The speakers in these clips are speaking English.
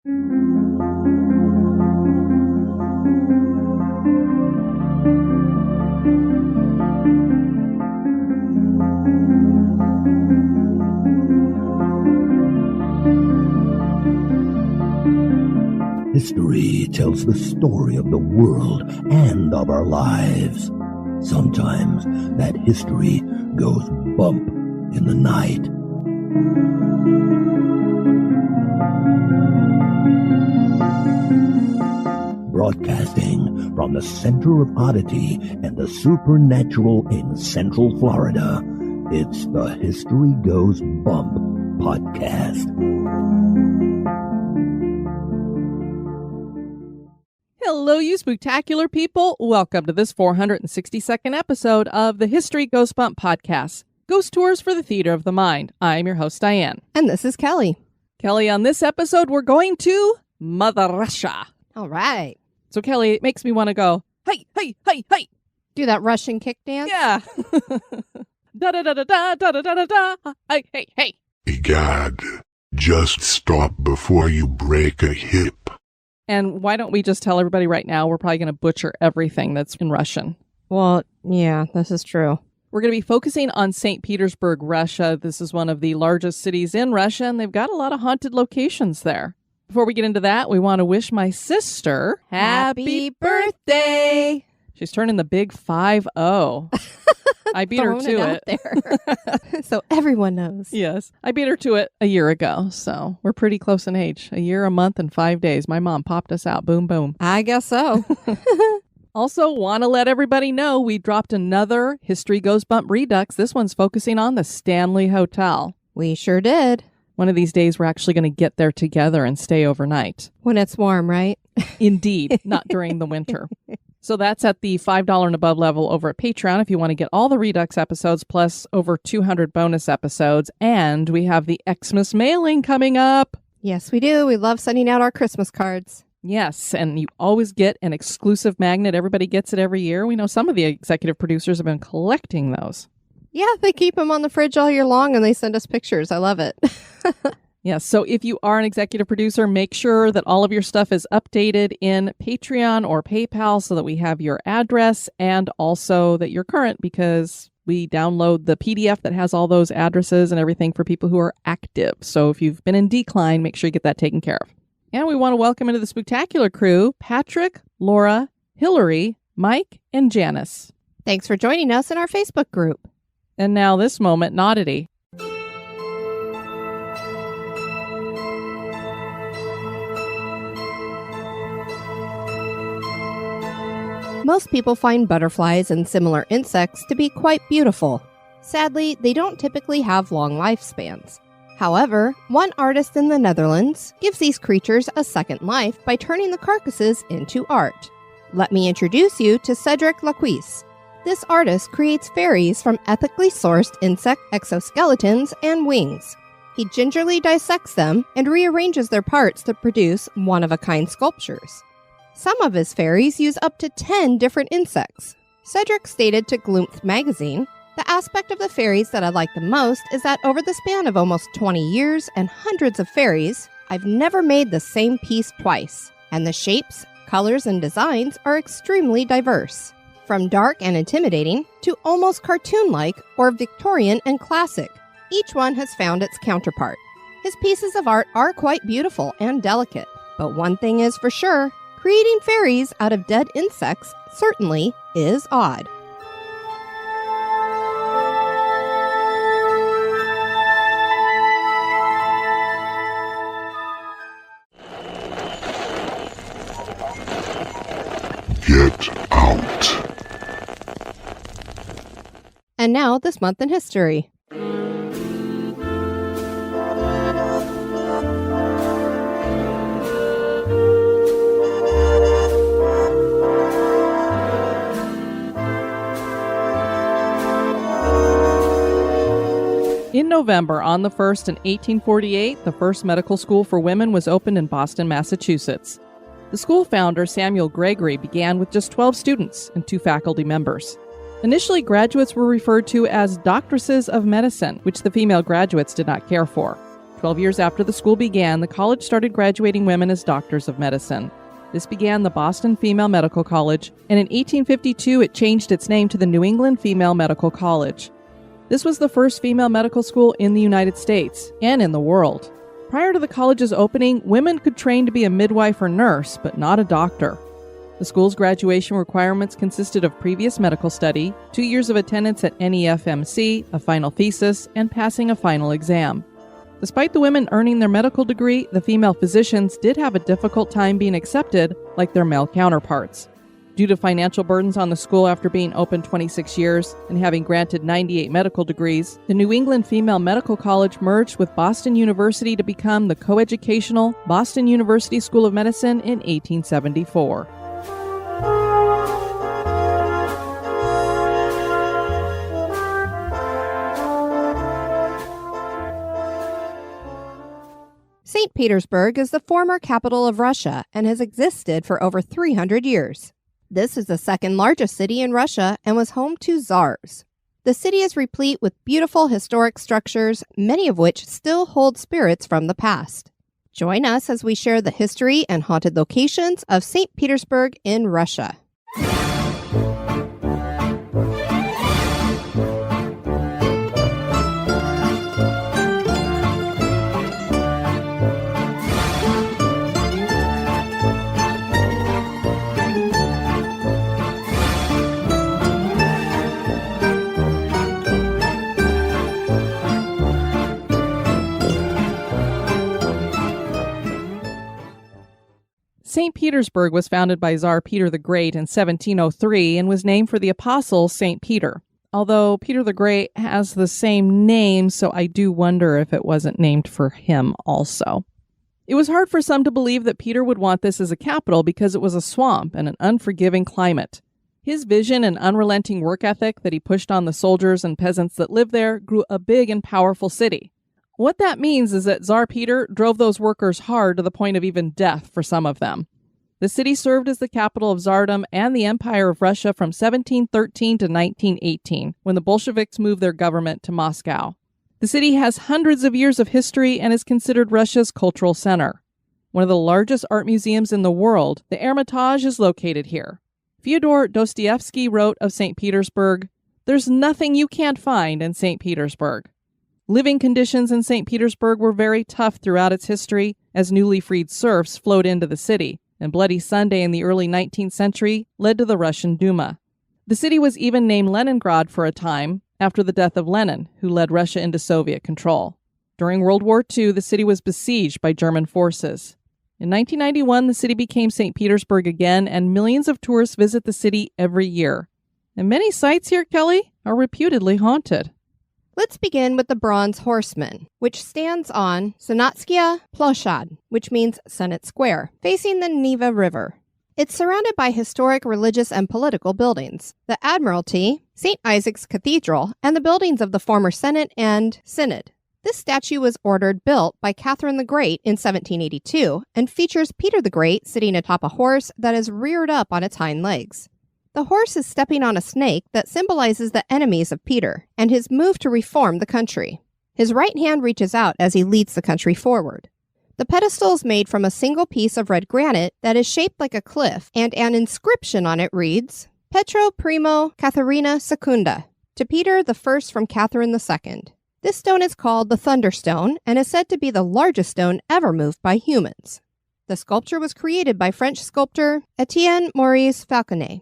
History tells the story of the world and of our lives. Sometimes that history goes bump in the night. Broadcasting from the center of oddity and the supernatural in Central Florida, it's the History Goes Bump podcast. Hello, you spooktacular people. Welcome to this 462nd episode of the History Goes Bump podcast, Ghost Tours for the Theater of the Mind. I'm your host, Diane. And this is Kelly. Kelly, on this episode, we're going to Mother Russia. All right. So, Kelly, it makes me want to go, hey, hey, hey, hey. Do that Russian kick dance? Yeah. Da-da-da-da-da, da-da-da-da-da. Hey, hey, hey. Egad, just stop before you break a hip. And why don't we just tell everybody right now, we're probably going to butcher everything that's in Russian. Well, yeah, this is true. We're going to be focusing on Saint Petersburg, Russia. This is one of the largest cities in Russia, and they've got a lot of haunted locations there. Before we get into that, we want to wish my sister Happy birthday! She's turning the big 5-0. I beat her to it. There. So everyone knows. Yes. I beat her to it a year ago, so we're pretty close in age. A year, a month, and 5 days. My mom popped us out. Boom, boom. I guess so. Also, want to let everybody know we dropped another History Goes Bump Redux. This one's focusing on the Stanley Hotel. We sure did. One of these days, we're actually going to get there together and stay overnight. When it's warm, right? Indeed, not during the winter. So that's at the $5 and above level over at Patreon if you want to get all the Redux episodes plus over 200 bonus episodes. And we have the Xmas mailing coming up. Yes, we do. We love sending out our Christmas cards. Yes, and you always get an exclusive magnet. Everybody gets it every year. We know some of the executive producers have been collecting those. Yeah, they keep them on the fridge all year long and they send us pictures. I love it. Yes, so if you are an executive producer, make sure that all of your stuff is updated in Patreon or PayPal so that we have your address and also that you're current, because we download the PDF that has all those addresses and everything for people who are active. So if you've been in decline, make sure you get that taken care of. And we want to welcome into the Spooktacular crew, Patrick, Laura, Hillary, Mike, and Janice. Thanks for joining us in our Facebook group. And now this moment in Oddity. Most people find butterflies and similar insects to be quite beautiful. Sadly, they don't typically have long lifespans. However, one artist in the Netherlands gives these creatures a second life by turning the carcasses into art. Let me introduce you to Cedric Laquisse. This artist creates fairies from ethically sourced insect exoskeletons and wings. He gingerly dissects them and rearranges their parts to produce one-of-a-kind sculptures. Some of his fairies use up to 10 different insects. Cedric stated to Gloomth magazine, "The aspect of the fairies that I like the most is that over the span of almost 20 years and hundreds of fairies, I've never made the same piece twice, and the shapes, colors, and designs are extremely diverse. From dark and intimidating to almost cartoon-like or Victorian and classic, each one has found its counterpart. His pieces of art are quite beautiful and delicate, but one thing is for sure, creating fairies out of dead insects certainly is odd." Get out. And now, this month in history. In November, on the 1st in 1848, the first medical school for women was opened in Boston, Massachusetts. The school founder, Samuel Gregory, began with just 12 students and 2 faculty members. Initially, graduates were referred to as doctresses of medicine, which the female graduates did not care for. 12 years after the school began, the college started graduating women as doctors of medicine. This began the Boston Female Medical College, and in 1852 it changed its name to the New England Female Medical College. This was the first female medical school in the United States and in the world. Prior to the college's opening, women could train to be a midwife or nurse, but not a doctor. The school's graduation requirements consisted of previous medical study, 2 years of attendance at NEFMC, a final thesis, and passing a final exam. Despite the women earning their medical degree, the female physicians did have a difficult time being accepted like their male counterparts. Due to financial burdens on the school after being open 26 years and having granted 98 medical degrees, the New England Female Medical College merged with Boston University to become the coeducational Boston University School of Medicine in 1874. Saint Petersburg is the former capital of Russia and has existed for over 300 years. This is the second largest city in Russia and was home to tsars. The city is replete with beautiful historic structures, many of which still hold spirits from the past. Join us as we share the history and haunted locations of Saint Petersburg in Russia. Saint Petersburg was founded by Tsar Peter the Great in 1703 and was named for the apostle Saint Peter. Although Peter the Great has the same name, so I do wonder if it wasn't named for him also. It was hard for some to believe that Peter would want this as a capital because it was a swamp and an unforgiving climate. His vision and unrelenting work ethic that he pushed on the soldiers and peasants that lived there grew a big and powerful city. What that means is that Tsar Peter drove those workers hard to the point of even death for some of them. The city served as the capital of Tsardom and the Empire of Russia from 1713 to 1918, when the Bolsheviks moved their government to Moscow. The city has hundreds of years of history and is considered Russia's cultural center. One of the largest art museums in the world, the Hermitage, is located here. Fyodor Dostoevsky wrote of St. Petersburg, "There's nothing you can't find in St. Petersburg." Living conditions in St. Petersburg were very tough throughout its history as newly freed serfs flowed into the city, and Bloody Sunday in the early 19th century led to the Russian Duma. The city was even named Leningrad for a time after the death of Lenin, who led Russia into Soviet control. During World War II, the city was besieged by German forces. In 1991, the city became St. Petersburg again, and millions of tourists visit the city every year. And many sites here, Kelly, are reputedly haunted. Let's begin with the Bronze Horseman, which stands on Senatskaya Ploshad, which means Senate Square, facing the Neva River. It's surrounded by historic religious and political buildings, the Admiralty, St. Isaac's Cathedral, and the buildings of the former Senate and Synod. This statue was ordered built by Catherine the Great in 1782 and features Peter the Great sitting atop a horse that is reared up on its hind legs. The horse is stepping on a snake that symbolizes the enemies of Peter and his move to reform the country. His right hand reaches out as he leads the country forward. The pedestal is made from a single piece of red granite that is shaped like a cliff, and an inscription on it reads, Petro Primo Catharina Secunda, to Peter the First from Catherine II. This stone is called the Thunderstone and is said to be the largest stone ever moved by humans. The sculpture was created by French sculptor Etienne Maurice Falconet.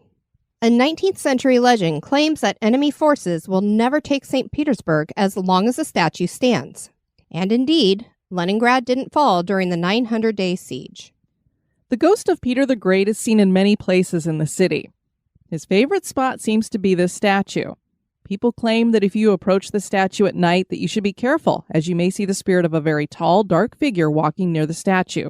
A 19th century legend claims that enemy forces will never take St. Petersburg as long as the statue stands. And indeed, Leningrad didn't fall during the 900-day siege. The ghost of Peter the Great is seen in many places in the city. His favorite spot seems to be this statue. People claim that if you approach the statue at night that you should be careful, as you may see the spirit of a very tall, dark figure walking near the statue.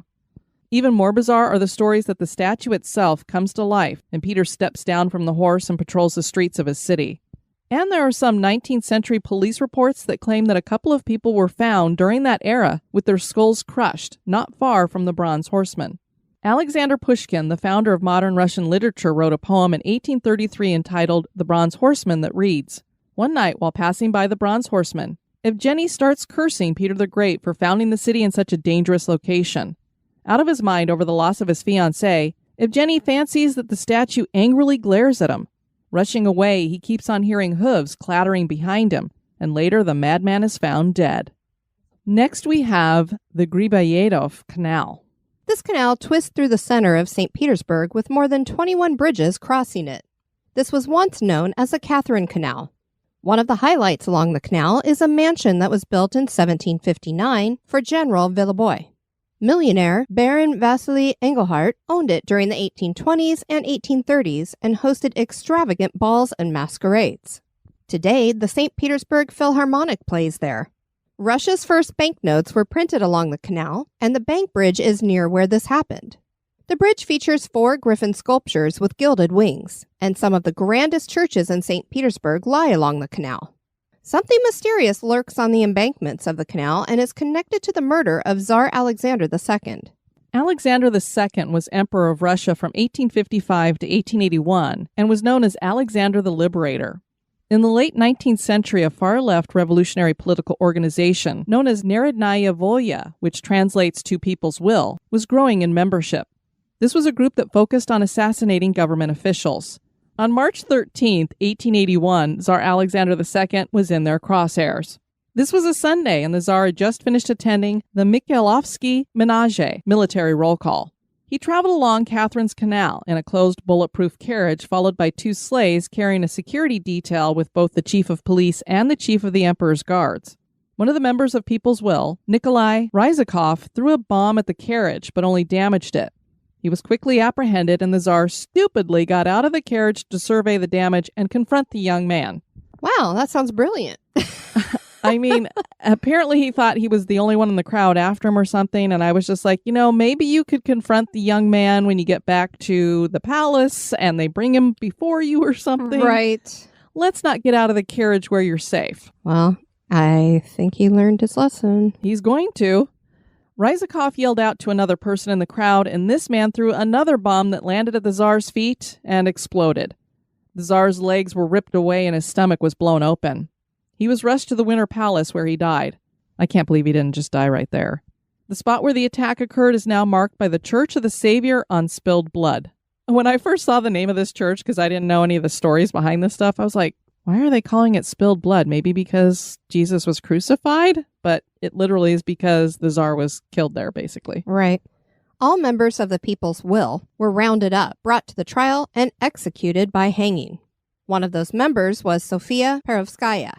Even more bizarre are the stories that the statue itself comes to life and Peter steps down from the horse and patrols the streets of his city. And there are some 19th century police reports that claim that a couple of people were found during that era with their skulls crushed, not far from the Bronze Horseman. Alexander Pushkin, the founder of modern Russian literature, wrote a poem in 1833 entitled The Bronze Horseman that reads, "One night while passing by the Bronze Horseman, Evgeny starts cursing Peter the Great for founding the city in such a dangerous location. Out of his mind over the loss of his fiancée, Evgeny fancies that the statue angrily glares at him. Rushing away, he keeps on hearing hooves clattering behind him, and later the madman is found dead. Next we have the Griboyedov Canal. This canal twists through the center of St. Petersburg with more than 21 bridges crossing it. This was once known as the Catherine Canal. One of the highlights along the canal is a mansion that was built in 1759 for General Villebois. Millionaire Baron Vasily Engelhardt owned it during the 1820s and 1830s and hosted extravagant balls and masquerades. Today, the St. Petersburg Philharmonic plays there. Russia's first banknotes were printed along the canal, and the bank bridge is near where this happened. The bridge features 4 griffin sculptures with gilded wings, and some of the grandest churches in St. Petersburg lie along the canal. Something mysterious lurks on the embankments of the canal and is connected to the murder of Tsar Alexander II. Alexander II was Emperor of Russia from 1855 to 1881 and was known as Alexander the Liberator. In the late 19th century, a far-left revolutionary political organization known as Narodnaya Volya, which translates to People's Will, was growing in membership. This was a group that focused on assassinating government officials. On March 13, 1881, Tsar Alexander II was in their crosshairs. This was a Sunday, and the Tsar had just finished attending the Mikhailovsky Menage military roll call. He traveled along Catherine's Canal in a closed bulletproof carriage, followed by 2 sleighs carrying a security detail with both the chief of police and the chief of the emperor's guards. One of the members of People's Will, Nikolai Ryzhikov, threw a bomb at the carriage, but only damaged it. He was quickly apprehended, and the Tsar stupidly got out of the carriage to survey the damage and confront the young man. Wow, that sounds brilliant. I mean, apparently he thought he was the only one in the crowd after him or something, and I was just like, maybe you could confront the young man when you get back to the palace and they bring him before you or something. Right. Let's not get out of the carriage where you're safe. Well, I think he learned his lesson. He's going to. Ryzhikov yelled out to another person in the crowd, and this man threw another bomb that landed at the Tsar's feet and exploded. The Tsar's legs were ripped away and his stomach was blown open. He was rushed to the Winter Palace where he died. I can't believe he didn't just die right there. The spot where the attack occurred is now marked by the Church of the Savior on Spilled Blood. When I first saw the name of this church, because I didn't know any of the stories behind this stuff, I was like, why are they calling it Spilled Blood? Maybe because Jesus was crucified? But it literally is because the Tsar was killed there, basically. Right. All members of the People's Will were rounded up, brought to the trial, and executed by hanging. One of those members was Sofia Perovskaya.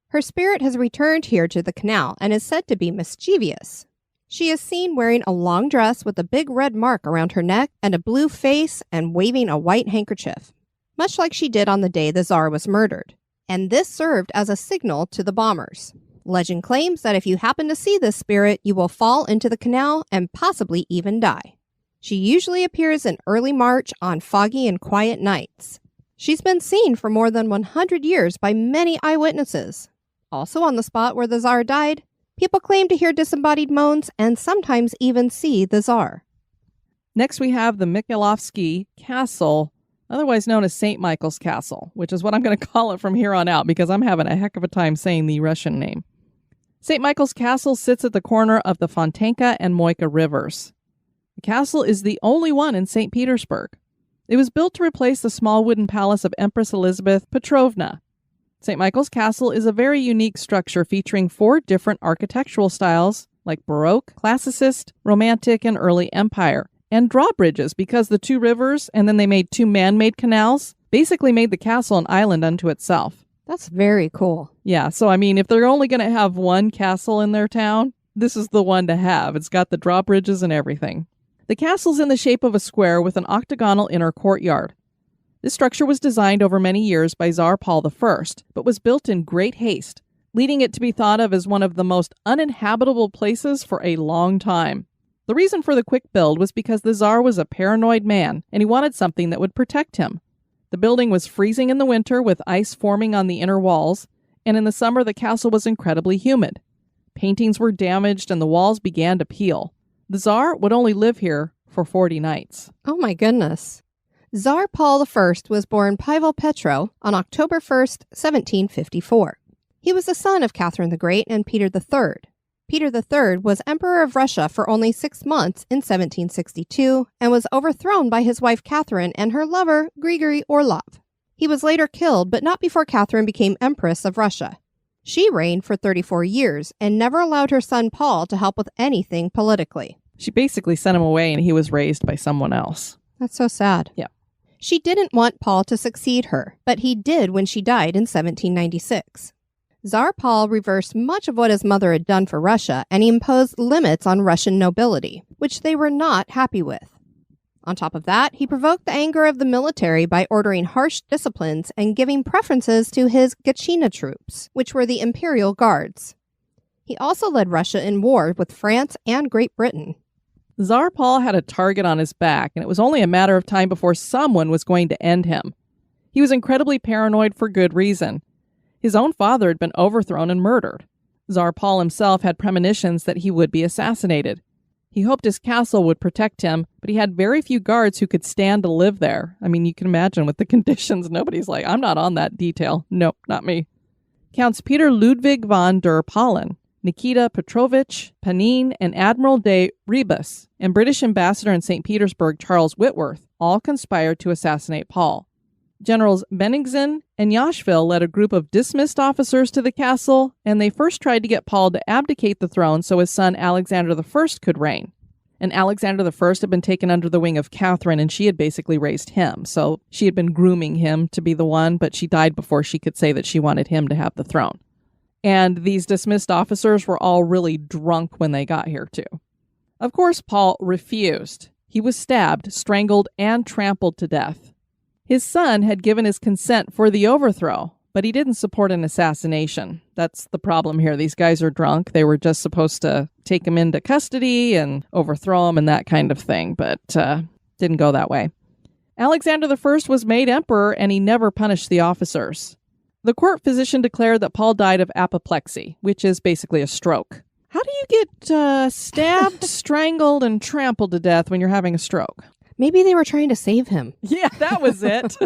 Her spirit has returned here to the canal and is said to be mischievous. She is seen wearing a long dress with a big red mark around her neck and a blue face and waving a white handkerchief, much like she did on the day the Tsar was murdered. And this served as a signal to the bombers. Legend claims that if you happen to see this spirit, you will fall into the canal and possibly even die. She usually appears in early March on foggy and quiet nights. She's been seen for more than 100 years by many eyewitnesses. Also on the spot where the Tsar died, people claim to hear disembodied moans and sometimes even see the Tsar. Next we have the Mikhailovsky Castle, otherwise known as St. Michael's Castle, which is what I'm going to call it from here on out because I'm having a heck of a time saying the Russian name. St. Michael's Castle sits at the corner of the Fontanka and Moika rivers. The castle is the only one in St. Petersburg. It was built to replace the small wooden palace of Empress Elizabeth Petrovna. St. Michael's Castle is a very unique structure featuring 4 different architectural styles like Baroque, Classicist, Romantic, and Early Empire, and drawbridges because the 2 rivers, and then they made 2 man-made canals, basically made the castle an island unto itself. That's very cool. Yeah, so I mean, if they're only going to have one castle in their town, this is the one to have. It's got the drawbridges and everything. The castle's in the shape of a square with an octagonal inner courtyard. This structure was designed over many years by Tsar Paul I, but was built in great haste, leading it to be thought of as one of the most uninhabitable places for a long time. The reason for the quick build was because the Tsar was a paranoid man, and he wanted something that would protect him. The building was freezing in the winter with ice forming on the inner walls, and in the summer the castle was incredibly humid. Paintings were damaged and the walls began to peel. The Tsar would only live here for 40 nights. Oh my goodness. Tsar Paul I was born Pavel Petro on October 1st, 1754. He was the son of Catherine the Great and Peter III. Peter III was Emperor of Russia for only 6 months in 1762 and was overthrown by his wife Catherine and her lover Grigory Orlov. He was later killed, but not before Catherine became Empress of Russia. She reigned for 34 years and never allowed her son Paul to help with anything politically. She basically sent him away and he was raised by someone else. That's so sad. Yeah. She didn't want Paul to succeed her, but he did when she died in 1796. Tsar Paul reversed much of what his mother had done for Russia, and he imposed limits on Russian nobility, which they were not happy with. On top of that, he provoked the anger of the military by ordering harsh disciplines and giving preferences to his Gatchina troops, which were the imperial guards. He also led Russia in war with France and Great Britain. Tsar Paul had a target on his back, and it was only a matter of time before someone was going to end him. He was incredibly paranoid for good reason. His own father had been overthrown and murdered. Tsar Paul himself had premonitions that he would be assassinated. He hoped his castle would protect him, but he had very few guards who could stand to live there. I mean, you can imagine with the conditions, nobody's like, I'm not on that detail. Nope, not me. Counts Peter Ludwig von der Pahlen, Nikita Petrovich Panin, and Admiral de Rebus, and British ambassador in Saint Petersburg Charles Whitworth all conspired to assassinate Paul. Generals Bennigsen and Yashville led a group of dismissed officers to the castle, and they first tried to get Paul to abdicate the throne so his son Alexander I could reign. And Alexander I had been taken under the wing of Catherine, and she had basically raised him. So she had been grooming him to be the one, but she died before she could say that she wanted him to have the throne. And these dismissed officers were all really drunk when they got here, too. Of course, Paul refused. He was stabbed, strangled, and trampled to death. His son had given his consent for the overthrow, but he didn't support an assassination. That's the problem here. These guys are drunk. They were just supposed to take him into custody and overthrow him and that kind of thing, but didn't go that way. Alexander I was made emperor, and he never punished the officers. The court physician declared that Paul died of apoplexy, which is basically a stroke. How do you get stabbed, strangled, and trampled to death when you're having a stroke? Maybe they were trying to save him. Yeah, that was it.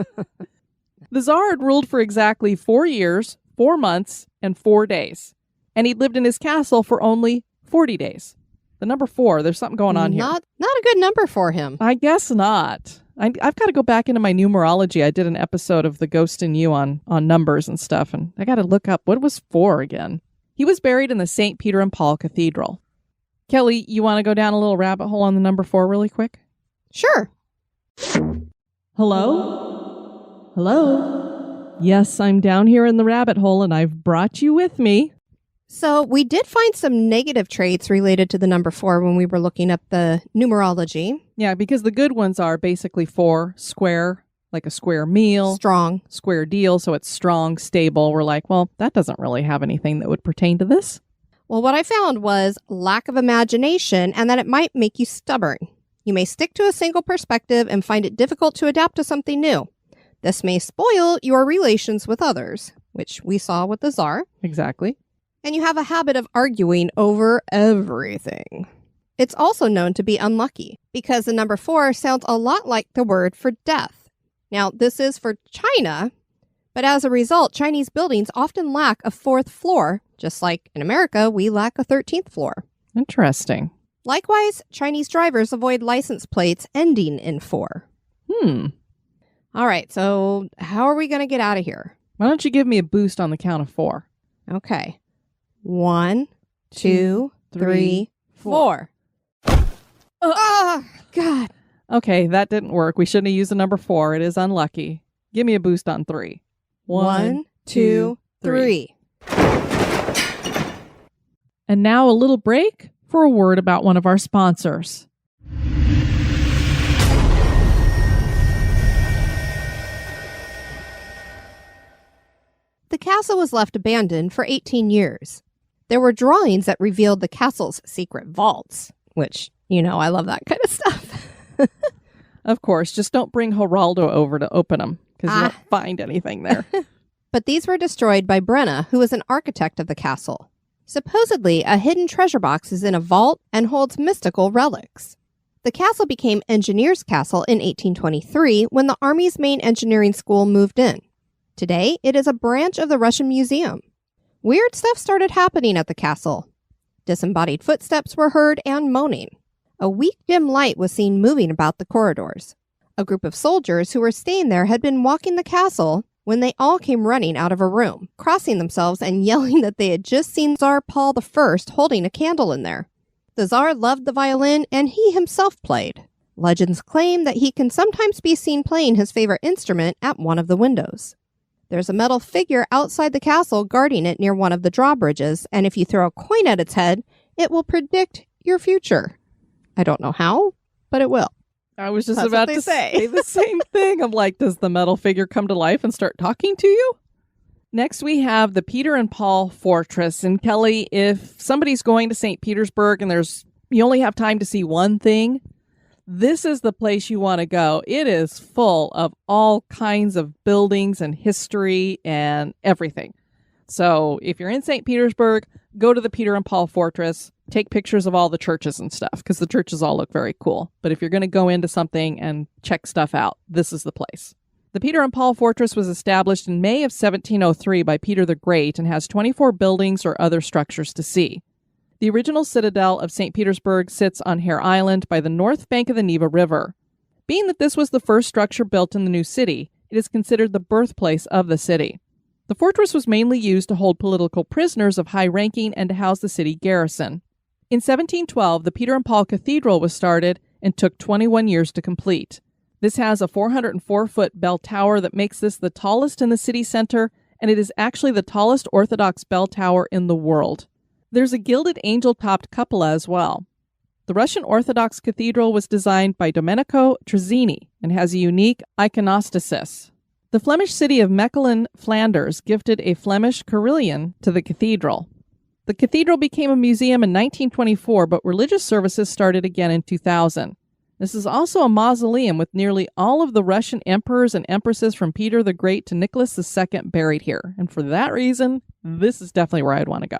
The Tsar had ruled for exactly 4 years, 4 months, and 4 days. And he'd lived in his castle for only 40 days. The number 4, there's something going on here. Not a good number for him. I guess not. I've got to go back into my numerology. I did an episode of The Ghost in You on numbers and stuff, and I got to look up what was 4 again. He was buried in the St. Peter and Paul Cathedral. Kelly, you want to go down a little rabbit hole on the number 4 really quick? Sure. Hello? Hello? Yes, I'm down here in the rabbit hole, and I've brought you with me. So we did find some negative traits related to the number 4 when we were looking up the numerology. Yeah, because the good ones are basically 4, square, like a square meal. Strong. Square deal, so it's strong, stable. We're like, well, that doesn't really have anything that would pertain to this. Well, what I found was lack of imagination and that it might make you stubborn. You may stick to a single perspective and find it difficult to adapt to something new. This may spoil your relations with others, which we saw with the Tsar. Exactly. And you have a habit of arguing over everything. It's also known to be unlucky because the number 4 sounds a lot like the word for death. Now, this is for China, but as a result, Chinese buildings often lack a 4th floor, just like in America, we lack a 13th floor. Interesting. Likewise, Chinese drivers avoid license plates ending in 4. All right, so how are we going to get out of here? Why don't you give me a boost on the count of 4? Okay. 1, 2, 3, 4. Oh, God. Okay, that didn't work. We shouldn't have used the number 4. It is unlucky. Give me a boost on 3. 1, 2, 3. And now a little break for a word about one of our sponsors. The castle was left abandoned for 18 years. There were drawings that revealed the castle's secret vaults, which, I love that kind of stuff. Of course, just don't bring Geraldo over to open them, because you won't find anything there. But these were destroyed by Brenna, who was an architect of the castle. Supposedly, a hidden treasure box is in a vault and holds mystical relics. The castle became Engineers Castle in 1823 when the Army's main engineering school moved in. Today, it is a branch of the Russian Museum. Weird stuff started happening at the castle. Disembodied footsteps were heard and moaning. A weak dim light was seen moving about the corridors. A group of soldiers who were staying there had been walking the castle when they all came running out of a room, crossing themselves and yelling that they had just seen Tsar Paul I holding a candle in there. The Tsar loved the violin and he himself played. Legends claim that he can sometimes be seen playing his favorite instrument at one of the windows. There's a metal figure outside the castle guarding it near one of the drawbridges, and if you throw a coin at its head, it will predict your future. I don't know how, but it will. I was just That's about what they to say. say the same thing. I'm like, does the metal figure come to life and start talking to you? Next, we have the Peter and Paul Fortress. And Kelly, if somebody's going to St. Petersburg and you only have time to see one thing, this is the place you want to go. It is full of all kinds of buildings and history and everything. So if you're in St. Petersburg, go to the Peter and Paul Fortress. Take pictures of all the churches and stuff because the churches all look very cool. But if you're going to go into something and check stuff out, this is the place. The Peter and Paul Fortress was established in May of 1703 by Peter the Great and has 24 buildings or other structures to see. The original citadel of St. Petersburg sits on Hare Island by the north bank of the Neva River. Being that this was the first structure built in the new city, it is considered the birthplace of the city. The fortress was mainly used to hold political prisoners of high ranking and to house the city garrison. In 1712, the Peter and Paul Cathedral was started and took 21 years to complete. This has a 404-foot bell tower that makes this the tallest in the city center, and it is actually the tallest Orthodox bell tower in the world. There's a gilded angel-topped cupola as well. The Russian Orthodox Cathedral was designed by Domenico Trezzini and has a unique iconostasis. The Flemish city of Mechelen, Flanders, gifted a Flemish carillon to the cathedral. The cathedral became a museum in 1924, but religious services started again in 2000. This is also a mausoleum with nearly all of the Russian emperors and empresses from Peter the Great to Nicholas II buried here. And for that reason, this is definitely where I'd want to go.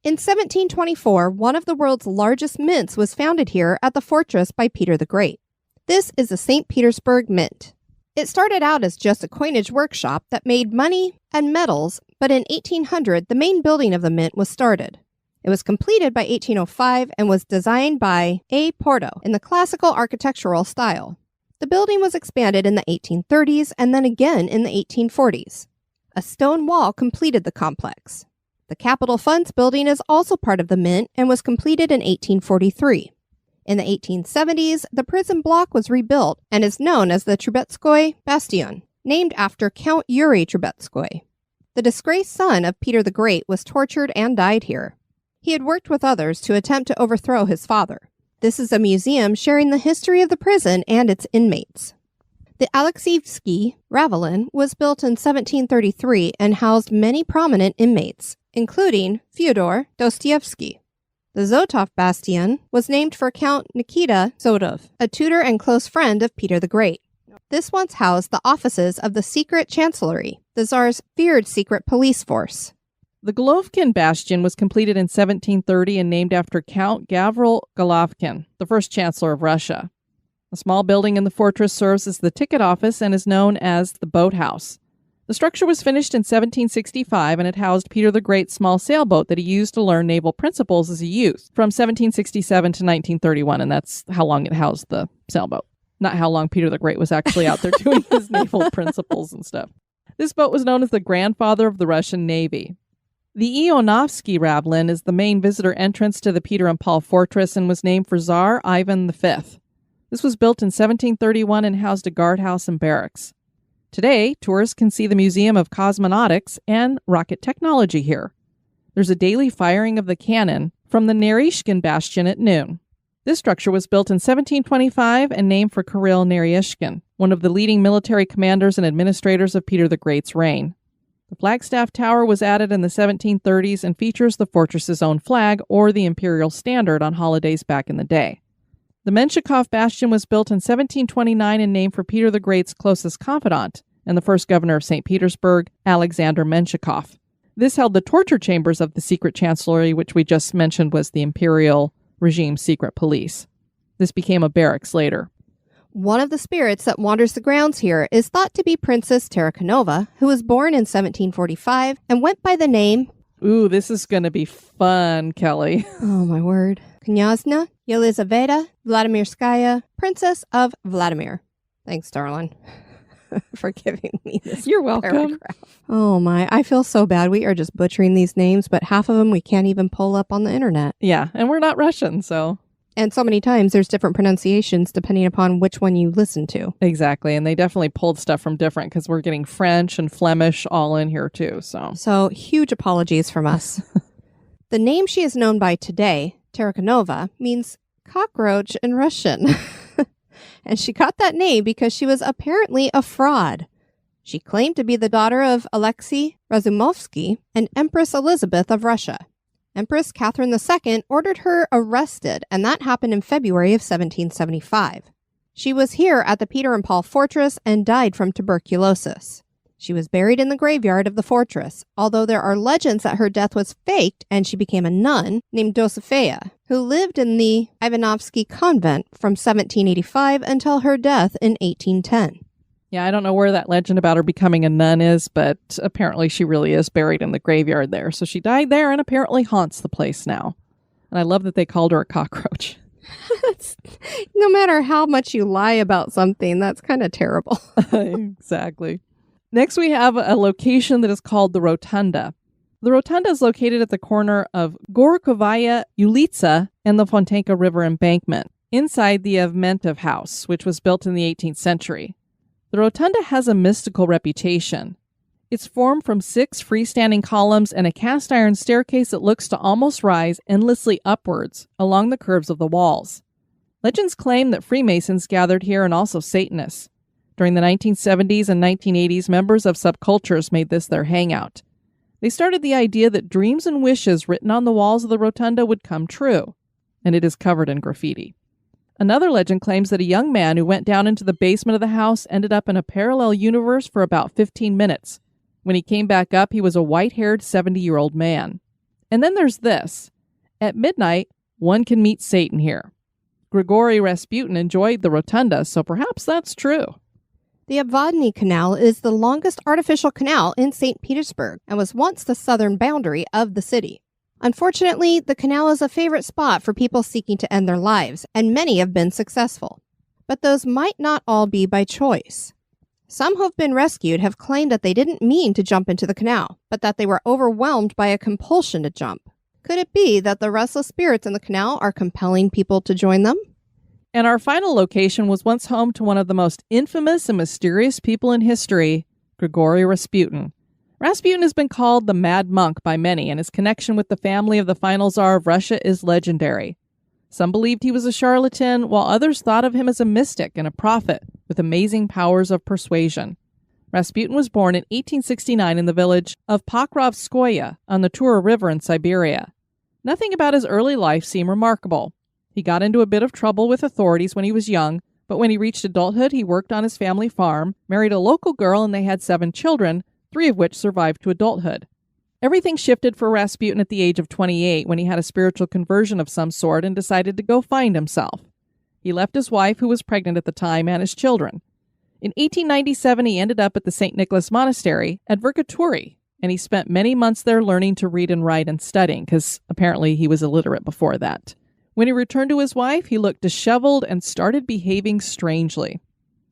In 1724, one of the world's largest mints was founded here at the fortress by Peter the Great. This is the Saint Petersburg Mint. It started out as just a coinage workshop that made money and medals, but in 1800, the main building of the mint was started. It was completed by 1805 and was designed by A. Porto in the classical architectural style. The building was expanded in the 1830s and then again in the 1840s. A stone wall completed the complex. The Capital Funds building is also part of the mint and was completed in 1843. In the 1870s, the prison block was rebuilt and is known as the Trubetskoy Bastion, named after Count Yuri Trubetskoy. The disgraced son of Peter the Great was tortured and died here. He had worked with others to attempt to overthrow his father. This is a museum sharing the history of the prison and its inmates. The Alexievsky Ravelin was built in 1733 and housed many prominent inmates, including Fyodor Dostoevsky. The Zotov Bastion was named for Count Nikita Zotov, a tutor and close friend of Peter the Great. This once housed the offices of the Secret Chancellery, the Tsar's feared secret police force. The Golovkin Bastion was completed in 1730 and named after Count Gavril Golovkin, the first Chancellor of Russia. A small building in the fortress serves as the ticket office and is known as the boathouse. The structure was finished in 1765 and it housed Peter the Great's small sailboat that he used to learn naval principles as a youth from 1767 to 1931, and that's how long it housed the sailboat. Not how long Peter the Great was actually out there doing his naval principles and stuff. This boat was known as the grandfather of the Russian Navy. The Ionovsky Ravelin is the main visitor entrance to the Peter and Paul Fortress and was named for Tsar Ivan V. This was built in 1731 and housed a guardhouse and barracks. Today, tourists can see the Museum of Cosmonautics and Rocket Technology here. There's a daily firing of the cannon from the Naryshkin Bastion at noon. This structure was built in 1725 and named for Kirill Naryshkin, one of the leading military commanders and administrators of Peter the Great's reign. The Flagstaff Tower was added in the 1730s and features the fortress's own flag or the imperial standard on holidays back in the day. The Menshikov Bastion was built in 1729 and named for Peter the Great's closest confidant and the first governor of St. Petersburg, Alexander Menshikov. This held the torture chambers of the secret chancellery, which we just mentioned was the imperial regime's secret police. This became a barracks later. One of the spirits that wanders the grounds here is thought to be Princess Tarakanova, who was born in 1745 and went by the name Ooh, this is going to be fun, Kelly. Oh, my word. Knyazna Yelizaveta Vladimirskaya, Princess of Vladimir. Thanks, darling, for giving me this. You're welcome. Paragraph. Oh, my. I feel so bad. We are just butchering these names, but half of them we can't even pull up on the internet. Yeah, and we're not Russian, so... And so many times there's different pronunciations depending upon which one you listen to. Exactly, and they definitely pulled stuff from different because we're getting French and Flemish all in here too. So huge apologies from us. The name she is known by today, Tarakanova, means cockroach in Russian. And she got that name because she was apparently a fraud. She claimed to be the daughter of Alexei Razumovsky and Empress Elizabeth of Russia. Empress Catherine II ordered her arrested, and that happened in February of 1775. She was here at the Peter and Paul Fortress and died from tuberculosis. She was buried in the graveyard of the fortress, although there are legends that her death was faked and she became a nun named Dosifeia, who lived in the Ivanovsky convent from 1785 until her death in 1810. yeah, I don't know where that legend about her becoming a nun is, but apparently she really is buried in the graveyard there. So she died there and apparently haunts the place now. And I love that they called her a cockroach. No matter how much you lie about something, that's kind of terrible. Exactly. Next, we have a location that is called the Rotunda. The Rotunda is located at the corner of Gorokhovaya Ulitsa and the Fontanka River embankment, inside the Evmentov House, which was built in the 18th century. The Rotunda has a mystical reputation. It's formed from 6 freestanding columns and a cast iron staircase that looks to almost rise endlessly upwards along the curves of the walls. Legends claim that Freemasons gathered here and also Satanists. During the 1970s and 1980s, members of subcultures made this their hangout. They started the idea that dreams and wishes written on the walls of the Rotunda would come true, and it is covered in graffiti. Another legend claims that a young man who went down into the basement of the house ended up in a parallel universe for about 15 minutes. When he came back up, he was a white-haired 70-year-old man. And then there's this. At midnight, one can meet Satan here. Grigory Rasputin enjoyed the Rotunda, so perhaps that's true. The Oddity Canal is the longest artificial canal in Saint Petersburg and was once the southern boundary of the city. Unfortunately, the canal is a favorite spot for people seeking to end their lives, and many have been successful. But those might not all be by choice. Some who have been rescued have claimed that they didn't mean to jump into the canal, but that they were overwhelmed by a compulsion to jump. Could it be that the restless spirits in the canal are compelling people to join them? And our final location was once home to one of the most infamous and mysterious people in history, Grigory Rasputin. Rasputin has been called the Mad Monk by many, and his connection with the family of the final Tsar of Russia is legendary. Some believed he was a charlatan, while others thought of him as a mystic and a prophet with amazing powers of persuasion. Rasputin was born in 1869 in the village of Pokrovskoye on the Tura River in Siberia. Nothing about his early life seemed remarkable. He got into a bit of trouble with authorities when he was young, but when he reached adulthood, he worked on his family farm, married a local girl, and they had 7 children, 3 of which survived to adulthood. Everything shifted for Rasputin at the age of 28 when he had a spiritual conversion of some sort and decided to go find himself. He left his wife, who was pregnant at the time, and his children. In 1897, he ended up at the St. Nicholas Monastery at Verkhoturye, and he spent many months there learning to read and write and studying, because apparently he was illiterate before that. When he returned to his wife, he looked disheveled and started behaving strangely.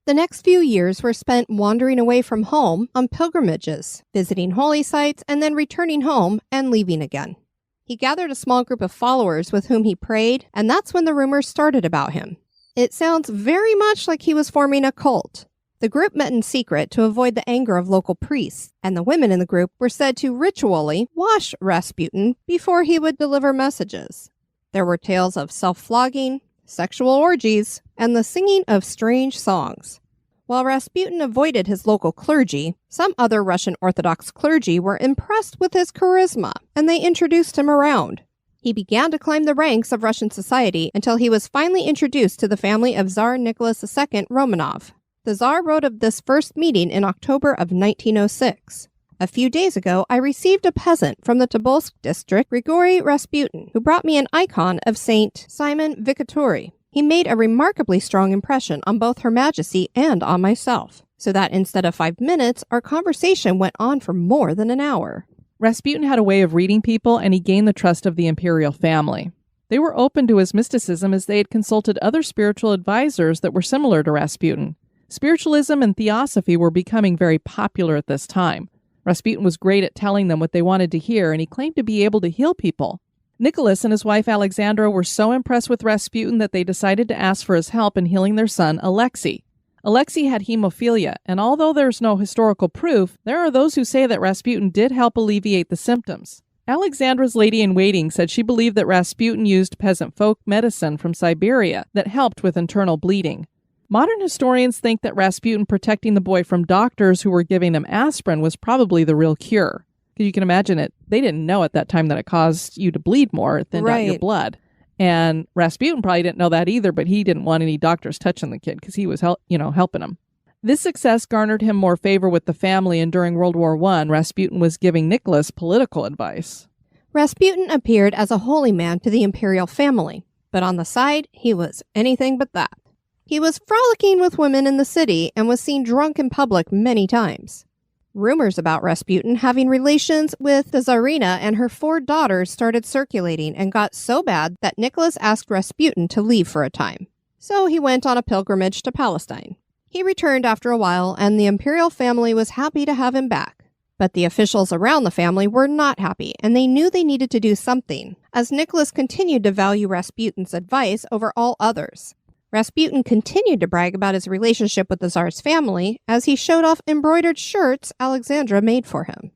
The next few years were spent wandering away from home on pilgrimages, visiting holy sites, and then returning home and leaving again. He gathered a small group of followers with whom he prayed, and that's when the rumors started about him. It sounds very much like he was forming a cult. The group met in secret to avoid the anger of local priests, and the women in the group were said to ritually wash Rasputin before he would deliver messages. There were tales of self-flogging, sexual orgies, and the singing of strange songs. While Rasputin avoided his local clergy, some other Russian Orthodox clergy were impressed with his charisma, and they introduced him around. He began to climb the ranks of Russian society until he was finally introduced to the family of Tsar Nicholas II Romanov. The Tsar wrote of this first meeting in October of 1906. A few days ago, I received a peasant from the Tobolsk district, Grigory Rasputin, who brought me an icon of Saint Simon Victory. He made a remarkably strong impression on both Her Majesty and on myself, so that instead of 5 minutes, our conversation went on for more than an hour. Rasputin had a way of reading people, and he gained the trust of the imperial family. They were open to his mysticism as they had consulted other spiritual advisors that were similar to Rasputin. Spiritualism and theosophy were becoming very popular at this time. Rasputin was great at telling them what they wanted to hear, and he claimed to be able to heal people. Nicholas and his wife Alexandra were so impressed with Rasputin that they decided to ask for his help in healing their son, Alexei. Alexei had hemophilia, and although there's no historical proof, there are those who say that Rasputin did help alleviate the symptoms. Alexandra's lady-in-waiting said she believed that Rasputin used peasant folk medicine from Siberia that helped with internal bleeding. Modern historians think that Rasputin protecting the boy from doctors who were giving him aspirin was probably the real cure. Because you can imagine it, they didn't know at that time that it caused you to bleed more, it thinned out your blood. And Rasputin probably didn't know that either, but he didn't want any doctors touching the kid because he was helping him. This success garnered him more favor with the family, and during World War I, Rasputin was giving Nicholas political advice. Rasputin appeared as a holy man to the imperial family, but on the side, he was anything but that. He was frolicking with women in the city and was seen drunk in public many times. Rumors about Rasputin having relations with the Tsarina and her 4 daughters started circulating and got so bad that Nicholas asked Rasputin to leave for a time. So he went on a pilgrimage to Palestine. He returned after a while, and the imperial family was happy to have him back. But the officials around the family were not happy, and they knew they needed to do something, as Nicholas continued to value Rasputin's advice over all others. Rasputin continued to brag about his relationship with the Tsar's family as he showed off embroidered shirts Alexandra made for him.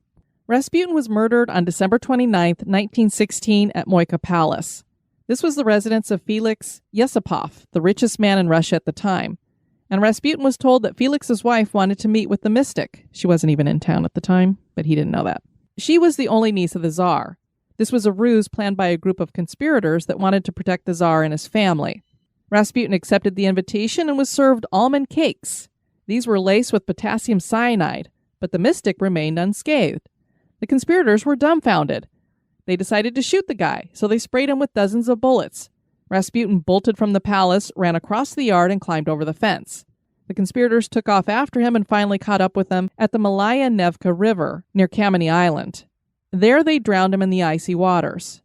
Rasputin was murdered on December 29, 1916 at Moika Palace. This was the residence of Felix Yusupov, the richest man in Russia at the time. And Rasputin was told that Felix's wife wanted to meet with the mystic. She wasn't even in town at the time, but he didn't know that. She was the only niece of the Tsar. This was a ruse planned by a group of conspirators that wanted to protect the Tsar and his family. Rasputin accepted the invitation and was served almond cakes. These were laced with potassium cyanide, but the mystic remained unscathed. The conspirators were dumbfounded. They decided to shoot the guy, so they sprayed him with dozens of bullets. Rasputin bolted from the palace, ran across the yard, and climbed over the fence. The conspirators took off after him and finally caught up with him at the Malaya Nevka River near Kameny Island. There they drowned him in the icy waters.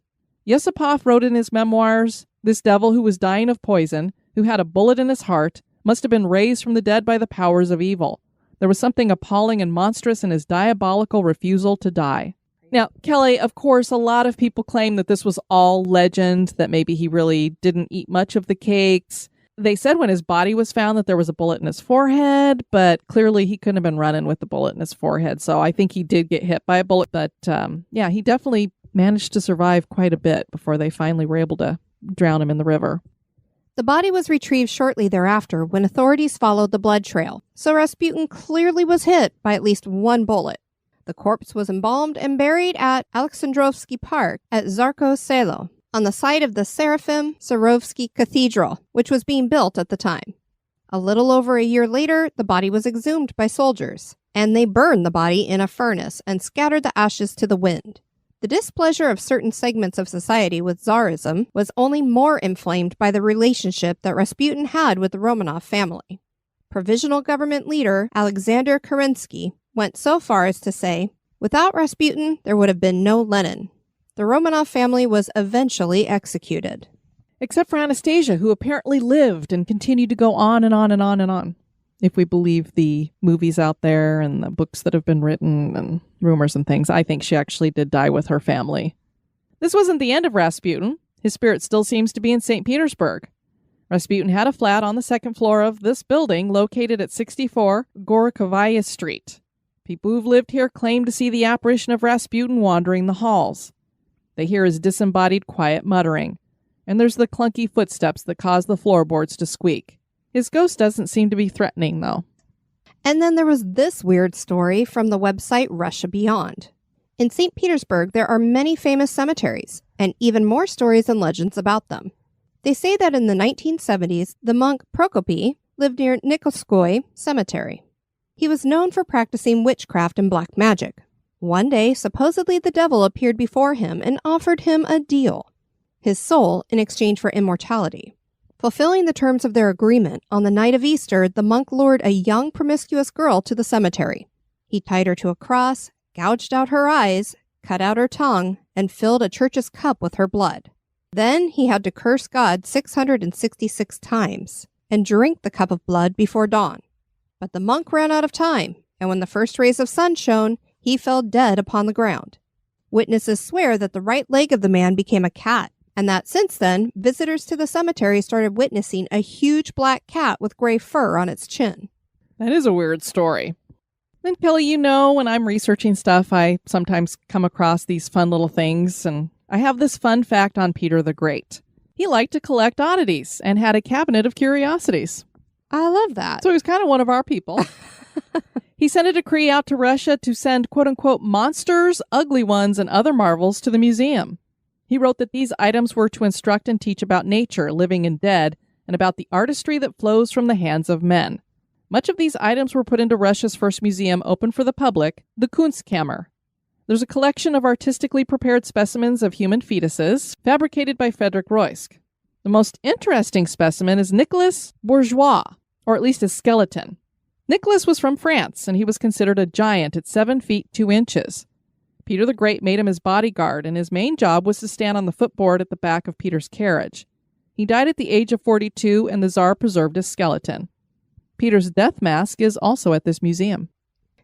Yusupov wrote in his memoirs, "This devil who was dying of poison, who had a bullet in his heart, must have been raised from the dead by the powers of evil. There was something appalling and monstrous in his diabolical refusal to die." Now, Kelly, of course, a lot of people claim that this was all legend, that maybe he really didn't eat much of the cakes. They said when his body was found that there was a bullet in his forehead, but clearly he couldn't have been running with the bullet in his forehead. So I think he did get hit by a bullet. But yeah, he definitely managed to survive quite a bit before they finally were able to drown him in the river. The body was retrieved shortly thereafter when authorities followed the blood trail. So Rasputin clearly was hit by at least one bullet. The corpse was embalmed and buried at Alexandrovsky Park at Zarko Selo, on the site of the Seraphim Sarovsky Cathedral, which was being built at the time. A little over a year later, the body was exhumed by soldiers, and they burned the body in a furnace and scattered the ashes to the wind. The displeasure of certain segments of society with Tsarism was only more inflamed by the relationship that Rasputin had with the Romanov family. Provisional government leader Alexander Kerensky went so far as to say, "Without Rasputin, there would have been no Lenin." The Romanov family was eventually executed. Except for Anastasia, who apparently lived and continued to go on and on and on and on. If we believe the movies out there and the books that have been written and rumors and things, I think she actually did die with her family. This wasn't the end of Rasputin. His spirit still seems to be in Saint Petersburg. Rasputin had a flat on the second floor of this building located at 64 Gorokovaya Street. People who've lived here claim to see the apparition of Rasputin wandering the halls. They hear his disembodied quiet muttering, and there's the clunky footsteps that cause the floorboards to squeak. His ghost doesn't seem to be threatening, though. And then there was this weird story from the website Russia Beyond. In St. Petersburg, there are many famous cemeteries, and even more stories and legends about them. They say that in the 1970s, the monk Prokopy lived near Nikolskoye Cemetery. He was known for practicing witchcraft and black magic. One day, supposedly the devil appeared before him and offered him a deal. His soul in exchange for immortality. Fulfilling the terms of their agreement, on the night of Easter, the monk lured a young promiscuous girl to the cemetery. He tied her to a cross, gouged out her eyes, cut out her tongue, and filled a church's cup with her blood. Then he had to curse God 666 times and drink the cup of blood before dawn. But the monk ran out of time, and when the first rays of sun shone, he fell dead upon the ground. Witnesses swear that the right leg of the man became a cat, and that since then, visitors to the cemetery started witnessing a huge black cat with gray fur on its chin. That is a weird story. Then, Kelly, you know, when I'm researching stuff, I sometimes come across these fun little things, and I have this fun fact on Peter the Great. He liked to collect oddities and had a cabinet of curiosities. I love that. So he was kind of one of our people. He sent a decree out to Russia to send, quote-unquote, monsters, ugly ones, and other marvels to the museum. He wrote that these items were to instruct and teach about nature, living and dead, and about the artistry that flows from the hands of men. Much of these items were put into Russia's first museum open for the public, the Kunstkammer. There's a collection of artistically prepared specimens of human fetuses, fabricated by Frederick Roysk. The most interesting specimen is Nicolas Bourgeois, or at least his skeleton. Nicholas was from France, and he was considered a giant at 7 feet 2 inches. Peter the Great made him his bodyguard, and his main job was to stand on the footboard at the back of Peter's carriage. He died at the age of 42, and the Tsar preserved his skeleton. Peter's death mask is also at this museum.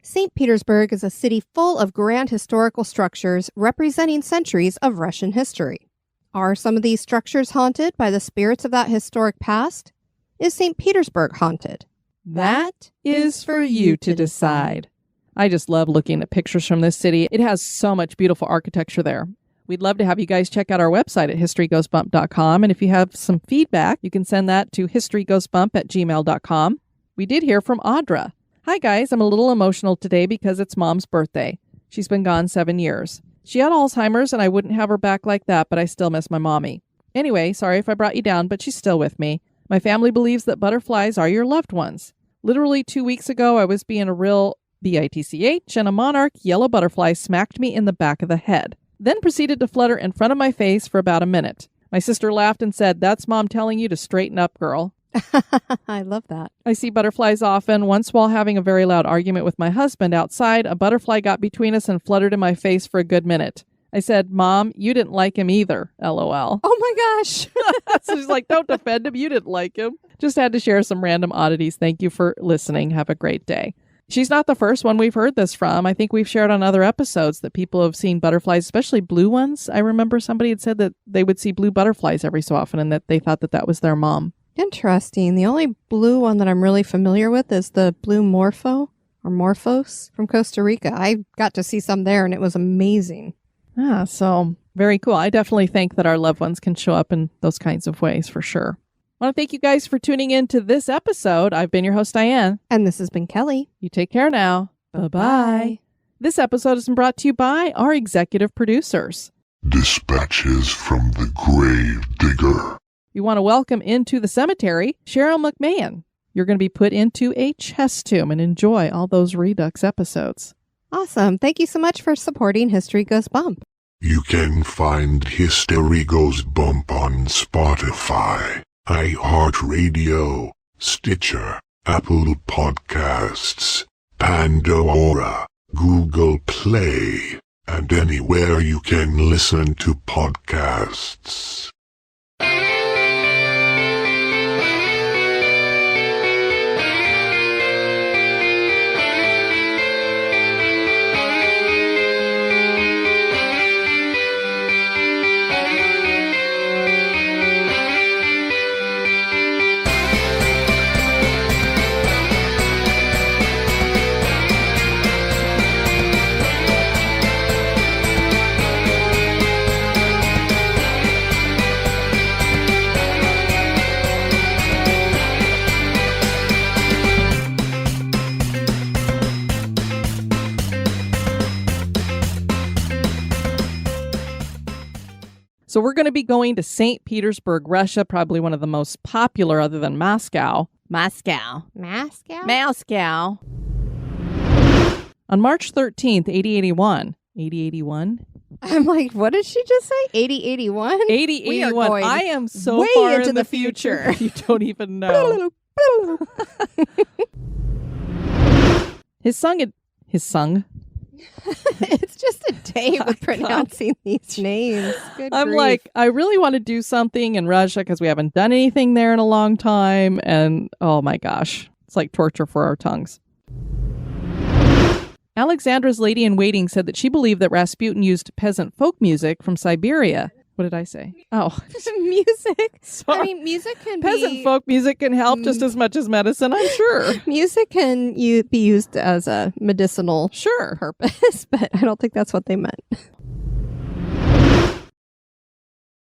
Saint Petersburg is a city full of grand historical structures representing centuries of Russian history. Are some of these structures haunted by the spirits of that historic past? Is Saint Petersburg haunted? That is for you to decide. I just love looking at pictures from this city. It has so much beautiful architecture there. We'd love to have you guys check out our website at historygoesbump.com. And if you have some feedback, you can send that to historygoesbump@gmail.com. We did hear from Audra. Hi guys, I'm a little emotional today because it's Mom's birthday. She's been gone 7 years. She had Alzheimer's and I wouldn't have her back like that, but I still miss my mommy. Anyway, sorry if I brought you down, but she's still with me. My family believes that butterflies are your loved ones. Literally 2 weeks ago, I was being a real bitch, and a monarch yellow butterfly smacked me in the back of the head, then proceeded to flutter in front of my face for about a minute. My sister laughed and said, "That's Mom telling you to straighten up, girl." I love that. I see butterflies often. Once while having a very loud argument with my husband outside, a butterfly got between us and fluttered in my face for a good minute. I said, "Mom, you didn't like him either, LOL." Oh my gosh. So she's like, "Don't defend him. You didn't like him." Just had to share some random oddities. Thank you for listening. Have a great day. She's not the first one we've heard this from. I think we've shared on other episodes that people have seen butterflies, especially blue ones. I remember somebody had said that they would see blue butterflies every so often and that they thought that that was their mom. Interesting. The only blue one that I'm really familiar with is the blue morpho or morphos from Costa Rica. I got to see some there and it was amazing. Ah, so very cool. I definitely think that our loved ones can show up in those kinds of ways for sure. I want to thank you guys for tuning in to this episode. I've been your host, Diane. And this has been Kelly. You take care now. Bye-bye. This episode has been brought to you by our executive producers. Dispatches from the Grave Digger. We want to welcome into the cemetery Cheryl McMahon. You're going to be put into a chest tomb and enjoy all those Redux episodes. Awesome. Thank you so much for supporting History Goes Bump. You can find History Goes Bump on Spotify, iHeartRadio, Stitcher, Apple Podcasts, Pandora, Google Play, and anywhere you can listen to podcasts. So we're going to be going to Saint Petersburg, Russia, probably one of the most popular other than Moscow. Moscow. On March 13th, 8081. 8081? I'm like, what did she just say? 8081? 8081. I am so way far into in the the future. future. You don't even know. His song. It's just a day with pronouncing these names. Good I'm grief. like, I really want to do something in Russia because we haven't done anything there in a long time. And oh my gosh, it's like torture for our tongues. Alexandra's lady in waiting said that she believed that Rasputin used peasant folk music from Siberia. What did I say? Oh, music. sorry. I mean, music can Peasant folk music can help just as much as medicine, I'm sure. Music can be used as a medicinal Sure. purpose, but I don't think that's what they meant.